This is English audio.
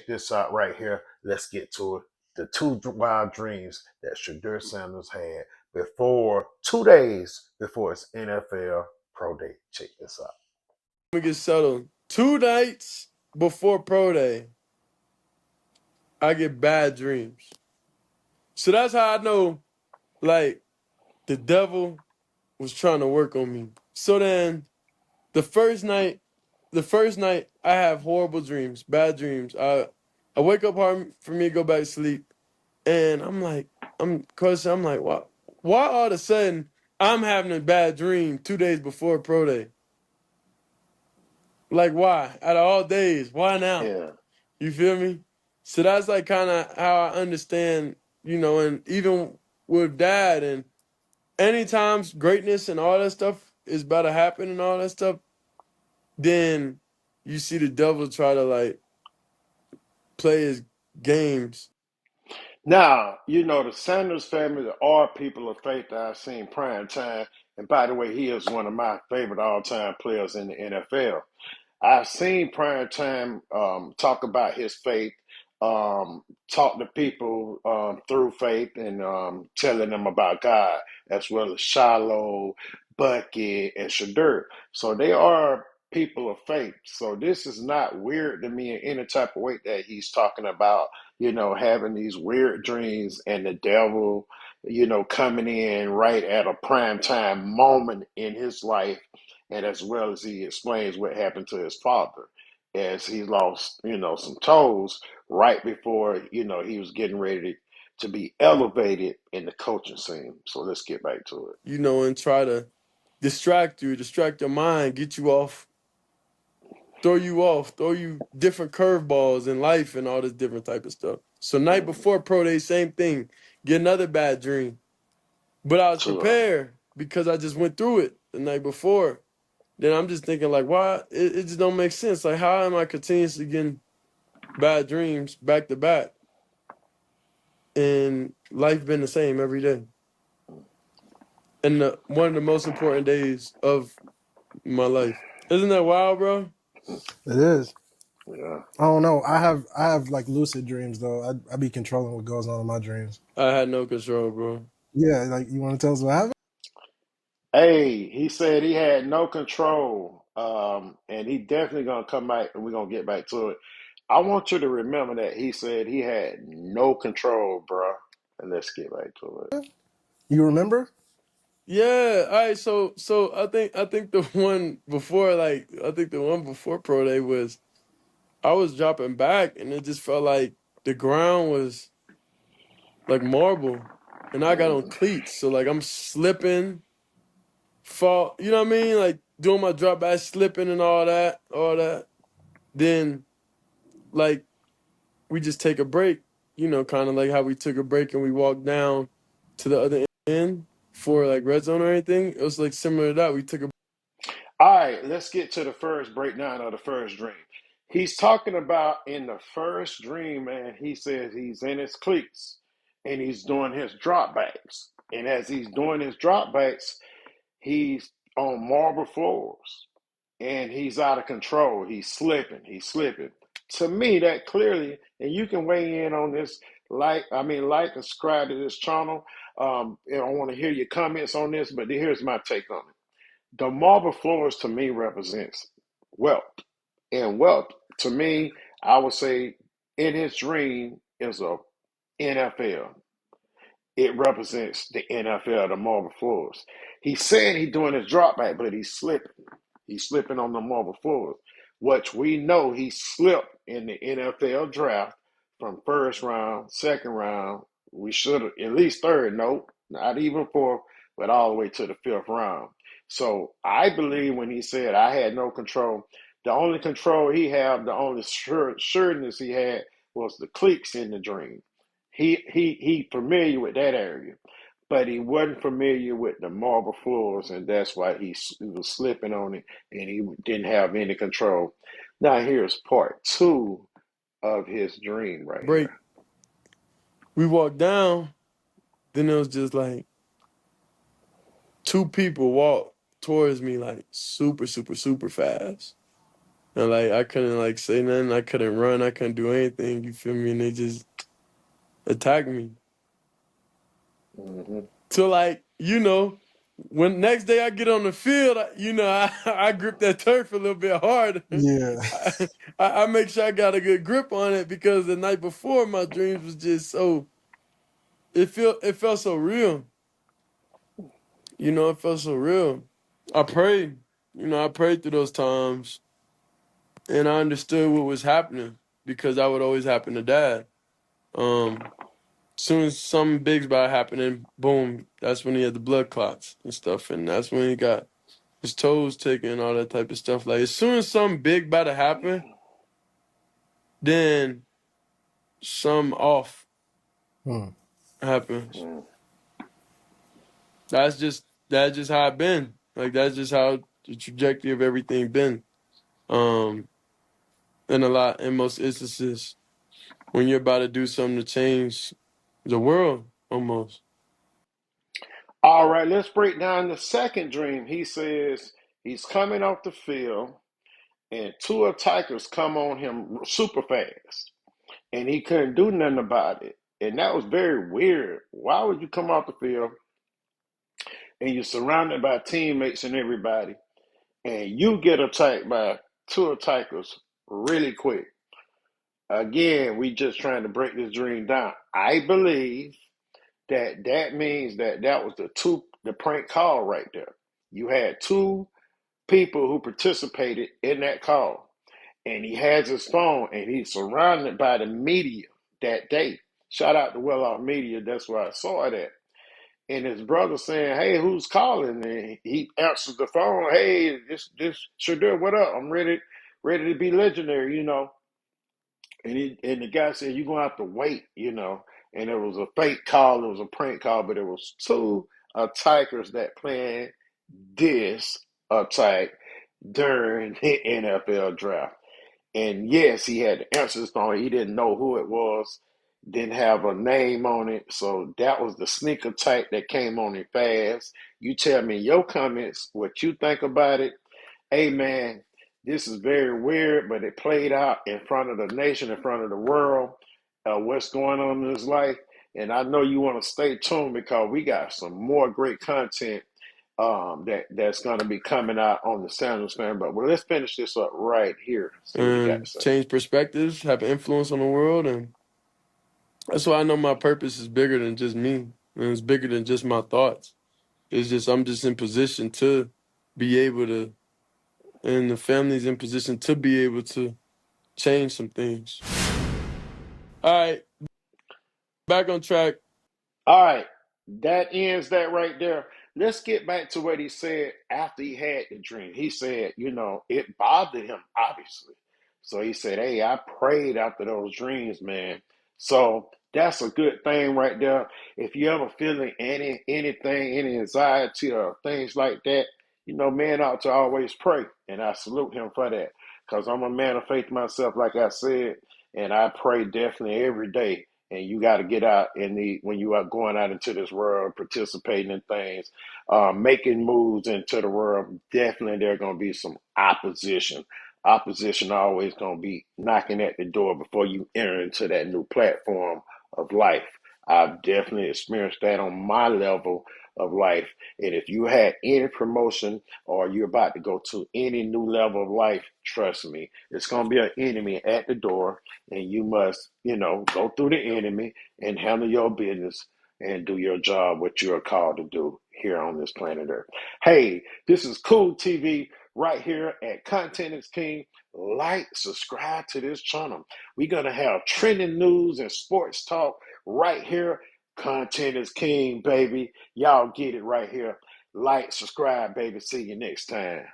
check this out right here. Let's get to it. The two wild dreams that Shedeur Sanders had before 2 days before his NFL pro day. Check this out. We get settled. 2 nights before pro day, I get bad dreams. So that's how I know, like, the devil was trying to work on me. So then the first night, I have horrible dreams, bad dreams. I wake up hard for me to go back to sleep, and I'm like, why all of a sudden I'm having a bad dream 2 days before pro day? Like, why? Out of all days, why now? Yeah. You feel me? So that's like kind of how I understand, and even with dad and anytime greatness and all that stuff is about to happen and all that stuff, then you see the devil try to like play his games. Now, the Sanders family are people of faith that I've seen prime time. And by the way, he is one of my favorite all time players in the NFL. I've seen Prime Time talk about his faith, talk to people through faith and telling them about God, as well as Shiloh, Bucky, and Shedeur. So they are people of faith. So this is not weird to me in any type of way that he's talking about, having these weird dreams and the devil, coming in right at a prime time moment in his life, and as well as he explains what happened to his father as he lost, some toes right before, he was getting ready to be elevated in the coaching scene. So let's get back to it. And try to distract your mind, get you off, throw you different curveballs in life and all this different type of stuff. So night before pro day, same thing. Get another bad dream. But I was To prepared because I just went through it the night before. Then I'm just thinking like, why? It just don't make sense. Like, how am I continuously getting bad dreams back to back? And life been the same every day. And one of the most important days of my life. Isn't that wild, bro? It is. yeah. I don't know. I have like lucid dreams though. I be controlling what goes on in my dreams. I had no control, bro. Yeah, like you want to tell us what happened? Hey, he said he had no control, and he definitely gonna come back, and we're gonna get back to it. I want you to remember that he said he had no control, bro. And let's get back to it. You remember? Yeah, all right, so I think the one before pro day was I was dropping back and it just felt like the ground was like marble and I got on Mm. cleats. So like I'm slipping, fall, you know what I mean? Like doing my drop back, slipping and all that. Then like we just take a break, kind of like how we took a break and we walked down to the other end for like red zone or anything. It was like similar to that. We took a All right, let's get to the first breakdown of the first dream. He's talking about in the first dream, man, he says he's in his cleats and he's doing his drop backs. And as he's doing his drop backs, he's on marble floors and he's out of control. He's slipping. He's slipping. To me, that clearly, and you can weigh in on this, like, subscribe to this channel. And I want to hear your comments on this, but here's my take on it. The marble floors to me represents wealth. And wealth to me, I would say in his dream is a NFL. It represents the NFL, the marble floors. He's saying he's doing his drop back, but he's slipping. He's slipping on the marble floors, which we know he slipped in the NFL draft from first round, second round. We should have at least third, no, not even fourth, but all the way to the fifth round. So I believe when he said I had no control, the only control he had, the only sureness he had was the cleats in the dream. He familiar with that area, but he wasn't familiar with the marble floors, and that's why he was slipping on it, and he didn't have any control. Now here's part two of his dream right break. here. We walked down, then it was just like two people walked towards me like super, super, super fast. And like I couldn't like say nothing, I couldn't run, I couldn't do anything, you feel me? And they just attacked me. Hmm. So like, when next day I get on the field, I grip that turf a little bit harder. Yeah. I, I make sure I got a good grip on it because the night before my dreams was just so it felt so real. It felt so real. I prayed. I prayed through those times and I understood what was happening because that would always happen to dad. Um Soon as something big's about happening, boom, that's when he had the blood clots and stuff, and that's when he got his toes taken and all that type of stuff. Like as soon as something big about to happen, then some off Hmm. happens. That's just how it been. Like that's just how the trajectory of everything been. Um, in most instances, when you're about to do something to change the world, almost. All right, let's break down the second dream. He says he's coming off the field, and two attackers come on him super fast, and he couldn't do nothing about it. And that was very weird. Why would you come off the field and you're surrounded by teammates and everybody, and you get attacked by two attackers really quick? Again, we just trying to break this dream down. I believe that means that was the prank call right there. You had two people who participated in that call, and he has his phone, and he's surrounded by the media that day. Shout out to Well Off Media. That's where I saw it at. And his brother saying, "Hey, who's calling?" And he answers the phone. "Hey, this Shedeur, what up? I'm ready to be legendary." And the guy said, "You're gonna have to wait." And it was a fake call, it was a prank call, but it was two attackers that planned this attack during the NFL draft. And yes, he had the answers on it. He didn't know who it was, didn't have a name on it. So that was the sneak attack that came on him fast. You tell me in your comments what you think about it. Hey man, this is very weird, but it played out in front of the nation, in front of the world, what's going on in his life. And I know you want to stay tuned because we got some more great content that's going to be coming out on the Sanders fan. But let's finish this up right here. See what he got to And say. change perspectives, have an influence on the world, and that's why I know my purpose is bigger than just me. And it's bigger than just my thoughts. It's just I'm just in position to be able to, and the family's in position to be able to change some things. All right, back on track. All right, that ends that right there. Let's get back to what he said after he had the dream. He said, it bothered him, obviously. So he said, "Hey, I prayed after those dreams, man." So that's a good thing right there. If you ever feeling anything, any anxiety or things like that, man ought to always pray. And I salute him for that. Because I'm a man of faith myself, like I said, and I pray definitely every day, and you got to get out when you are going out into this world, participating in things, making moves into the world. Definitely, there's going to be some opposition. Opposition always going to be knocking at the door before you enter into that new platform of life. I've definitely experienced that on my level of life. And if you had any promotion or you're about to go to any new level of life, trust me, it's going to be an enemy at the door, and you must, go through the enemy and handle your business and do your job, what you're called to do here on this planet Earth. Hey, this is Cool TV right here at Content is King. Like, subscribe to this channel. We're going to have trending news and sports talk right here. Content is King, baby. Y'all get it right here. Like, subscribe, baby. See you next time.